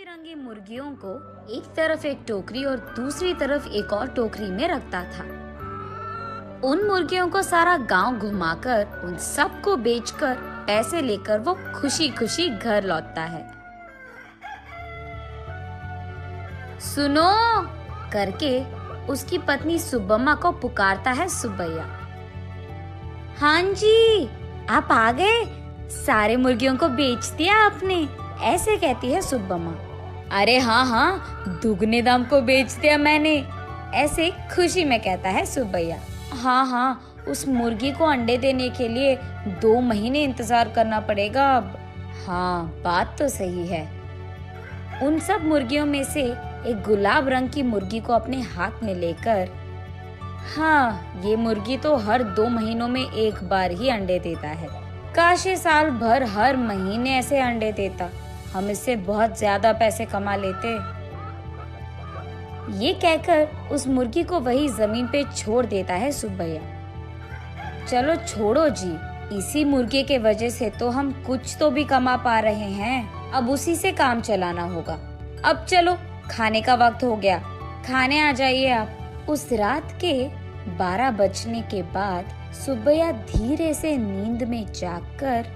बिरंगी मुर्गियों को एक तरफ एक टोकरी और दूसरी तरफ एक और टोकरी में रखता था। उन मुर्गियों को सारा गांव घुमाकर उन सबको बेचकर पैसे लेकर वो खुशी खुशी घर लौटता है। सुनो करके उसकी पत्नी सुब्बम्मा को पुकारता है सुब्बैया। हाँ जी, आप आ गए, सारे मुर्गियों को बेच दिया आपने, ऐसे कहती है सुब्बम्मा। अरे हाँ, दुगने दाम को बेच दिया मैंने, ऐसे खुशी में कहता है सुब्बैया। हाँ, उस मुर्गी को अंडे देने के लिए 2 महीने इंतजार करना पड़ेगा अब। हाँ, बात तो सही है। उन सब मुर्गियों में से एक गुलाब रंग की मुर्गी को अपने हाथ में लेकर, हाँ, ये मुर्गी तो हर 2 महीनों में एक बार ही अंडे देता है, काश ये साल भर हर महीने ऐसे अंडे देता, हम इससे बहुत ज्यादा पैसे कमा लेते। ये कहकर उस मुर्गी को वही जमीन पे छोड़ देता है सुब्बैया। चलो छोड़ो जी, इसी मुर्गे के वजह से तो हम कुछ तो भी कमा पा रहे हैं, अब उसी से काम चलाना होगा। अब चलो, खाने का वक्त हो गया, खाने आ जाइए आप। उस रात के 12 बजने के बाद सुब्बैया धीरे से नींद में जागकर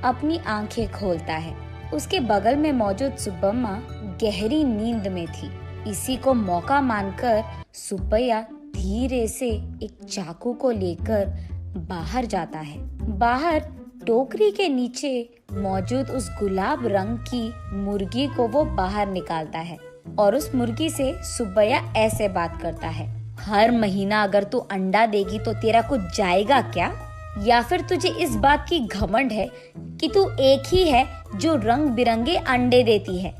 अपनी आंखें खोलता है। उसके बगल में मौजूद सुब्बम्मा गहरी नींद में थी। इसी को मौका मानकर सुब्बैया धीरे से एक चाकू को लेकर बाहर जाता है। बाहर टोकरी के नीचे मौजूद उस गुलाब रंग की मुर्गी को वो बाहर निकालता है और उस मुर्गी से सुब्बैया ऐसे बात करता है। हर महीना अगर तू अंडा देगी तो तेरा कुछ जाएगा क्या? या फिर तुझे इस बात की घमंड है कि तू एक ही है जो रंग बिरंगे अंडे देती है?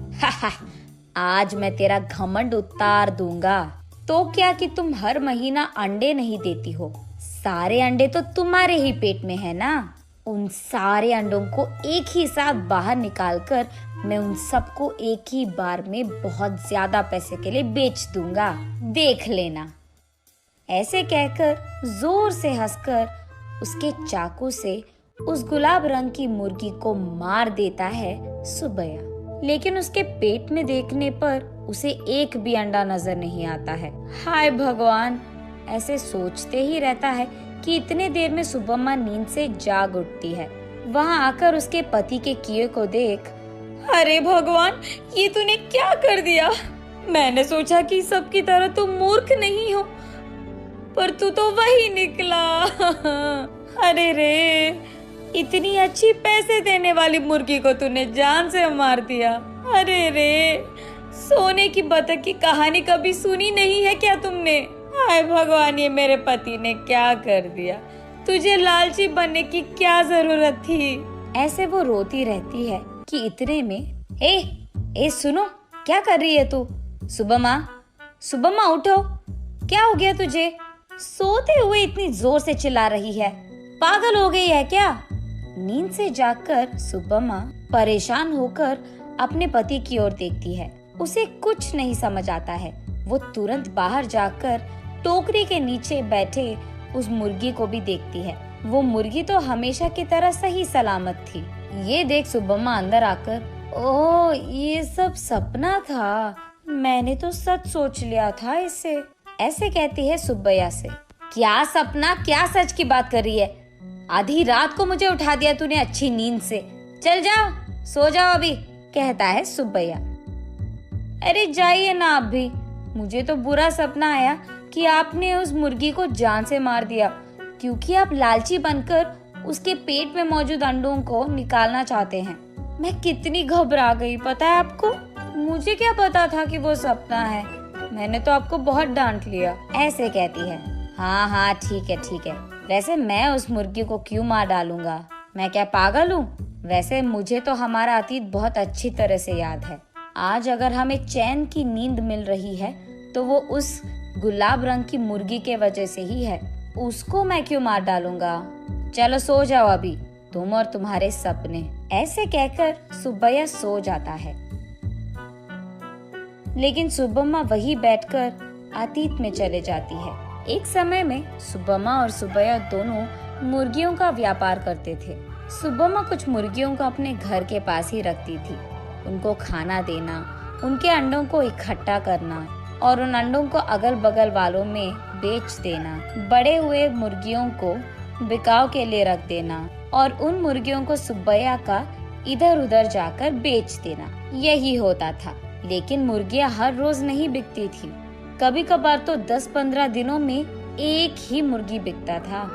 आज मैं तेरा घमंड उतार दूंगा। तो क्या कि तुम हर महीना अंडे नहीं देती हो, सारे अंडे तो तुम्हारे ही पेट में है ना। उन सारे अंडों को एक ही साथ बाहर निकालकर मैं उन सबको एक ही बार में बहुत ज्यादा पैसे के लिए बेच दूंगा, देख लेना। ऐसे कहकर जोर से हंसकर उसके चाकू से उस गुलाब रंग की मुर्गी को मार देता है सुब्बैया। लेकिन उसके पेट में देखने पर उसे एक भी अंडा नजर नहीं आता है। हाय भगवान, ऐसे सोचते ही रहता है कि इतने देर में सुब्बम्मा नींद से जाग उठती है। वहाँ आकर उसके पति के किए को देख, अरे भगवान, ये तूने क्या कर दिया? मैंने सोचा कि सबकी तरह तू मूर्ख नहीं हो, पर तू तो वही निकला। अरे रे, इतनी अच्छी पैसे देने वाली मुर्गी को तूने जान से मार दिया। अरे रे, सोने की बतख की कहानी कभी सुनी नहीं है क्या तुमने? हाय भगवान, ये मेरे पति ने क्या कर दिया? तुझे लालची बनने की क्या जरूरत थी? ऐसे वो रोती रहती है कि इतने में ए सुनो, क्या कर रही है तू? सुब्बम्मा उठो, क्या हो गया तुझे? सोते हुए इतनी जोर से चिल्ला रही है, पागल हो गई है क्या? नींद से जागकर सुब्बम्मा परेशान होकर अपने पति की ओर देखती है। उसे कुछ नहीं समझ आता है। वो तुरंत बाहर जाकर टोकरी के नीचे बैठे उस मुर्गी को भी देखती है। वो मुर्गी तो हमेशा की तरह सही सलामत थी। ये देख सुब्बम्मा अंदर आकर, ओह, ये सब सपना था, मैंने तो सच सोच लिया था इसे, ऐसे कहती है सुब्बैया से। क्या सपना, क्या सच की बात कर रही है? आधी रात को मुझे उठा दिया तूने अच्छी नींद से। चल जाओ, सो जाओ अभी, कहता है सुब्बैया। अरे जाइए ना आप भी, मुझे तो बुरा सपना आया कि आपने उस मुर्गी को जान से मार दिया, क्योंकि आप लालची बनकर उसके पेट में मौजूद अंडों को निकालना चाहते हैं। मैं कितनी घबरा गई पता है आपको? मुझे क्या पता था कि वो सपना है, मैंने तो आपको बहुत डांट लिया, ऐसे कहती है। हाँ, ठीक है। वैसे मैं उस मुर्गी को क्यों मार डालूंगा? मैं क्या पागल हूँ? वैसे मुझे तो हमारा अतीत बहुत अच्छी तरह से याद है। आज अगर हमें चैन की नींद मिल रही है तो वो उस गुलाब रंग की मुर्गी के वजह से ही है। उसको मैं क्यों मार डालूंगा? चलो सो जाओ अभी, तुम और तुम्हारे सपने। ऐसे कहकर सुब्बैया सो जाता है। लेकिन सुब्बम्मा वही बैठकर अतीत में चले जाती है। एक समय में सुब्बम्मा और सुब्बैया दोनों मुर्गियों का व्यापार करते थे। सुब्बम्मा कुछ मुर्गियों को अपने घर के पास ही रखती थी। उनको खाना देना, उनके अंडों को इकट्ठा करना और उन अंडों को अगल बगल वालों में बेच देना, बड़े हुए मुर्गियों को बिकाव के लिए रख देना और उन मुर्गियों को सुब्बैया का इधर उधर जाकर बेच देना, यही होता था। लेकिन मुर्गियां हर रोज नहीं बिकती थी, कभी कभार तो 10-15 दिनों में एक ही मुर्गी बिकता था।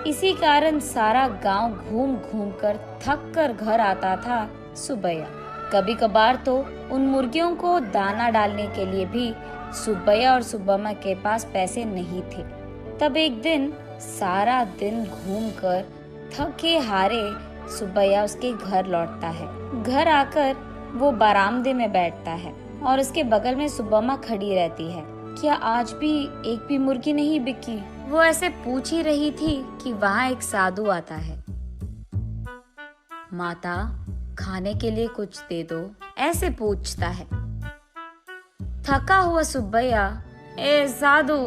इसी कारण सारा गांव घूम घूम कर थक कर घर आता था सुब्बैया। कभी कभार तो उन मुर्गियों को दाना डालने के लिए भी सुब्बैया और सुब्बम्मा के पास पैसे नहीं थे। तब एक दिन सारा दिन घूमकर थके हारे सुब्बैया उसके घर लौटता है। घर आकर वो बरामदे में बैठता है और उसके बगल में सुब्बम्मा खड़ी रहती है। क्या आज भी एक भी मुर्गी नहीं बिकी? वो ऐसे पूछ ही रही थी कि वहाँ एक साधु आता है। माता, खाने के लिए कुछ दे दो, ऐसे पूछता है। थका हुआ सुब्बैया, ए साधु,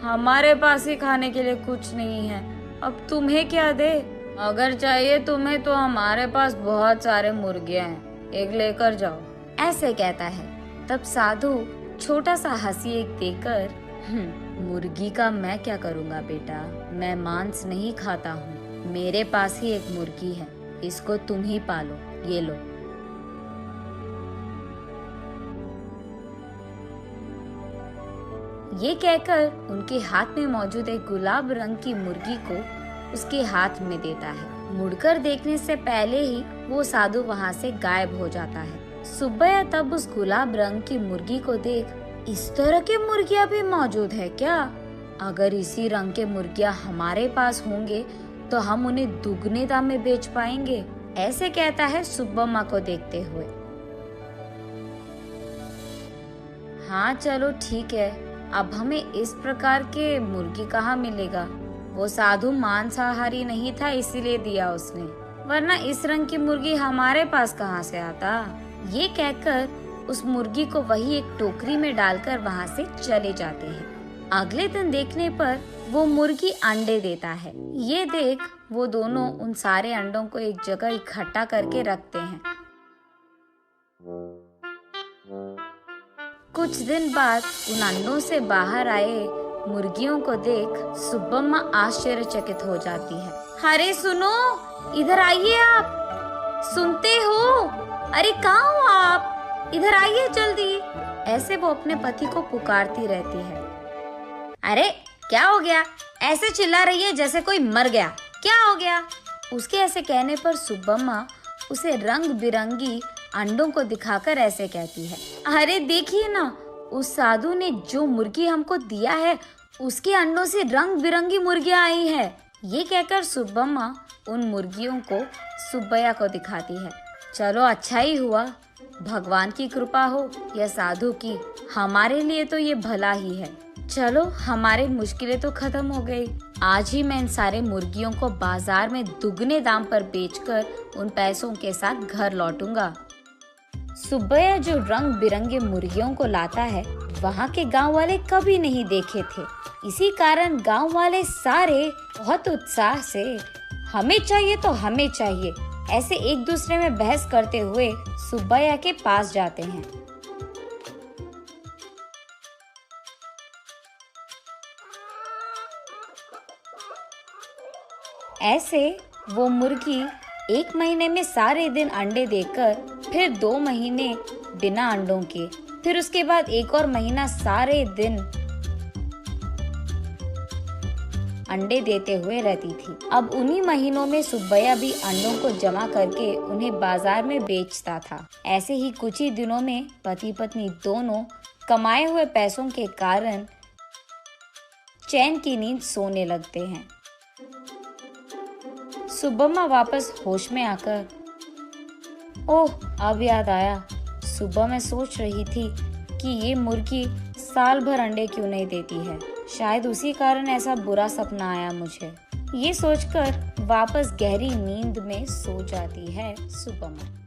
हमारे पास ही खाने के लिए कुछ नहीं है, अब तुम्हें क्या दे? अगर चाहिए तुम्हें तो हमारे पास बहुत सारे मुर्गियां हैं, एक लेकर जाओ, ऐसे कहता है। तब साधु छोटा सा हंसी एक देकर, मुर्गी का मैं क्या करूँगा बेटा, मैं मांस नहीं खाता हूँ, मेरे पास ही एक मुर्गी है, इसको तुम ही पालो, ये लो। ये कहकर उनके हाथ में मौजूद एक गुलाब रंग की मुर्गी को उसके हाथ में देता है। मुड़कर देखने से पहले ही वो साधु वहाँ से गायब हो जाता है। सुब्बैया तब उस गुलाब रंग की मुर्गी को देख, इस तरह की मुर्गियाँ भी मौजूद है क्या? अगर इसी रंग के मुर्गियाँ हमारे पास होंगे तो हम उन्हें दुगने दाम में बेच पाएंगे, ऐसे कहता है सुब्बम्मा को देखते हुए। हाँ चलो ठीक है, अब हमें इस प्रकार के मुर्गी कहाँ मिलेगा? वो साधु मांसाहारी नहीं था इसीलिए दिया उसने, वरना इस रंग की मुर्गी हमारे पास कहाँ से आता? ये कहकर उस मुर्गी को वही एक टोकरी में डालकर वहाँ से चले जाते हैं। अगले दिन देखने पर वो मुर्गी अंडे देता है। ये देख वो दोनों उन सारे अंडों को एक जगह इकट्ठा करके रखते हैं। कुछ दिन बाद उन अंडों से बाहर आए मुर्गियों को देख सुब्बम्मा आश्चर्यचकित हो जाती है। अरे सुनो, इधर आइए आप, सुनते हो? अरे कहाँ हो आप? इधर आइए जल्दी, ऐसे वो अपने पति को पुकारती रहती है। अरे क्या हो गया? ऐसे चिल्ला रही है जैसे कोई मर गया, क्या हो गया? उसके ऐसे कहने पर सुब्बम्मा उसे रंग बिरंगी अंडों को दिखाकर ऐसे कहती है, अरे देखिए ना, उस साधु ने जो मुर्गी हमको दिया है उसके अंडों से रंग बिरंगी मुर्गियां आई है। ये कहकर सुब्बम्मा उन मुर्गियों को सुब्बैया को दिखाती है। चलो अच्छा ही हुआ, भगवान की कृपा हो या साधु की, हमारे लिए तो ये भला ही है। चलो हमारी मुश्किलें तो खत्म हो गई। आज ही मैं इन सारे मुर्गियों को बाजार में दुगने दाम पर बेचकर उन पैसों के साथ घर लौटूंगा। सुब्बैया जो रंग बिरंगे मुर्गियों को लाता है वहाँ के गांव वाले कभी नहीं देखे थे। इसी कारण गांव वाले सारे बहुत उत्साह से हमें चाहिए तो हमें चाहिए ऐसे एक दूसरे में बहस करते हुए सुब्बैया के पास जाते हैं। ऐसे वो मुर्गी 1 महीने में सारे दिन अंडे देकर, फिर 2 महीने बिना अंडों के, फिर उसके बाद 1 और महीना सारे दिन अंडे देते हुए रहती थी। अब उन्हीं महीनों में सुब्बैया भी अंडों को जमा करके उन्हें बाजार में बेचता था। ऐसे ही कुछ ही दिनों में पति पत्नी दोनों कमाए हुए पैसों के कारण चैन की नींद सोने लगते हैं। सुब्बम्मा वापस होश में आकर, ओह अब याद आया, सुबह मैं सोच रही थी कि ये मुर्गी साल भर अंडे क्यों नहीं देती है, शायद उसी कारण ऐसा बुरा सपना आया मुझे। ये सोचकर वापस गहरी नींद में सो जाती है सुब्बम्मा।